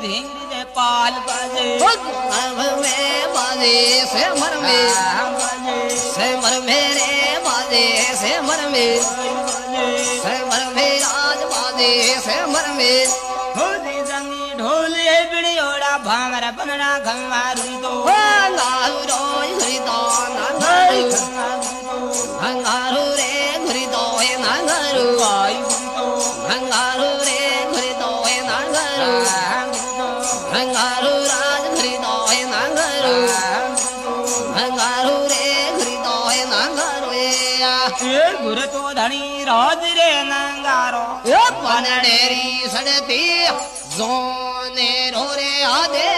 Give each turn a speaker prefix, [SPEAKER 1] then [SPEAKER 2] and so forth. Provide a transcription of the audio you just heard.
[SPEAKER 1] धींगी दे पाल बाजे
[SPEAKER 2] में बाजे से मर में से मर मेरे बाजे से मर में से मर में राज बाजे से मर में
[SPEAKER 1] होदी संगी ढोले बिड़ियोड़ा भांगरा बनना खंगारू तो
[SPEAKER 2] नारू रोय घुरी दो नारू हंगारू रे घुरी दो नारू हंगारू रे घुरी दो नारू हंगारू राज घुरी दो नारू हंगारू रे घुरी दो नारू
[SPEAKER 1] ये गुर तो धनी राज रे नंगारो
[SPEAKER 2] पनडेरी सड़ती जोने रो रे आदे